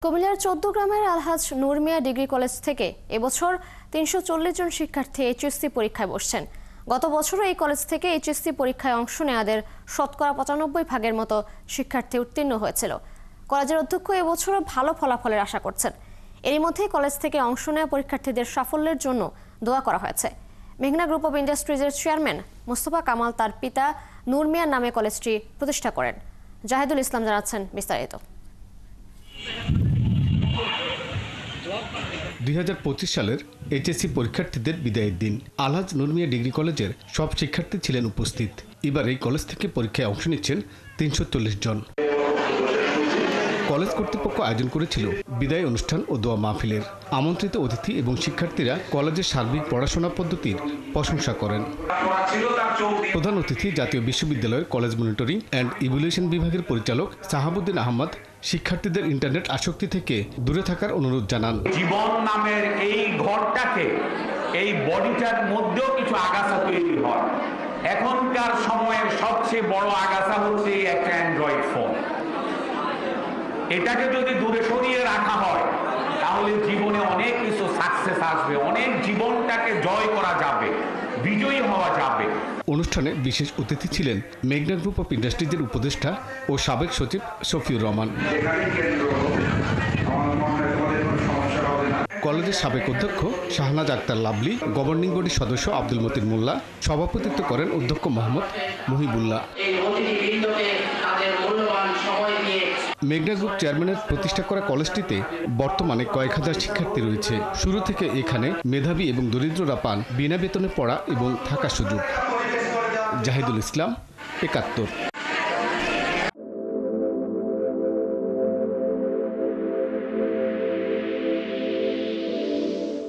কুমিল্লার ১৪ গ্রামের আলহাজ নূর মিয়া degree college থেকে এবছর ৩৪০ জন শিক্ষার্থী এইচএসসি পরীক্ষায় বসছেন। গত বছরও এই কলেজ থেকে এইচএসসি পরীক্ষায় অংশ নেওয়াদের শতকরা ৯৫% মতো শিক্ষার্থী উত্তীর্ণ হয়েছিল। কলেজের অধ্যক্ষ এবছরও ভালো ফলাফলের আশা করছেন। এরই মধ্যে কলেজ থেকে অংশ নেওয়া পরীক্ষার্থীদের সাফল্যের জন্য দোয়া করা হয়েছে। মেঘনা গ্রুপ অব ইন্ডাস্ট্রিজের চেয়ারম্যান মোস্তফা কামাল তার পিতা নূর মিয়ার নামে কলেজটি প্রতিষ্ঠা করেন। জাহিদুল ইসলাম জানাচ্ছেন বিস্তারিত। ২০২৫ সালের এইচএসসি পরীক্ষার্থীদের বিদায়ের দিন আলহাজ নূর মিয়া ডিগ্রি কলেজের সব শিক্ষার্থী ছিলেন উপস্থিত। এবার এই কলেজ থেকে পরীক্ষায় অংশ নিচ্ছেন ৩৪০ জন। কলেজ কর্তৃপক্ষ আয়োজন করেছিল বিদায় অনুষ্ঠান ও দোয়া মাহফিলের। আমন্ত্রিত অতিথি এবং শিক্ষার্থীরা কলেজের সার্বিক পড়াশোনা পদ্ধতির প্রশংসা করেন। প্রধান অতিথি জাতীয় বিশ্ববিদ্যালয়ের কলেজ মনিটরিং অ্যান্ড ইভ্যালুয়েশন বিভাগের পরিচালক সাহাবুদ্দিন আহমদ শিক্ষার্থীদের ইন্টারনেট আসক্তি থেকে দূরে থাকার অনুরোধ জানান। জীবন নামের এই ঘরটাকে, এই বডিটার মধ্যেও কিছু আগাছা তৈরি হয়। এখনকার সময়ের সবচেয়ে বড় আগাছা হচ্ছে একটা অ্যান্ড্রয়েড ফোন। এটাকে যদি দূরে সরিয়ে রাখা হয় তাহলে জীবনে অনেক কিছু সাকসেস আসবে, অনেক জীবনটাকে জয় করা যাবে, বিজয়ী হওয়া যাবে। অনুষ্ঠানে বিশেষ অতিথি ছিলেন মেঘনা গ্রুপ অফ ইন্ডাস্ট্রিজের উপদেষ্টা ও সাবেক সচিব শফিউর রহমান। কলেজের সাবেক অধ্যক্ষ শাহনাজ আক্তার লাভলি, গভর্নিং বডির সদস্য আব্দুল মতিন মোল্লা, সভাপতিত্ব করেন অধ্যক্ষ মোহাম্মদ মুহিবুল্লাহ। মেঘনা গ্রুপ চেয়ারম্যানের প্রতিষ্ঠা করা কলেজটিতে বর্তমানে কয়েক হাজার শিক্ষার্থী রয়েছে। শুরু থেকে এখানে মেধাবী এবং দরিদ্ররা পান বিনা বেতনে পড়া এবং থাকার সুযোগ। জাহিদুল ইসলাম, ৭১।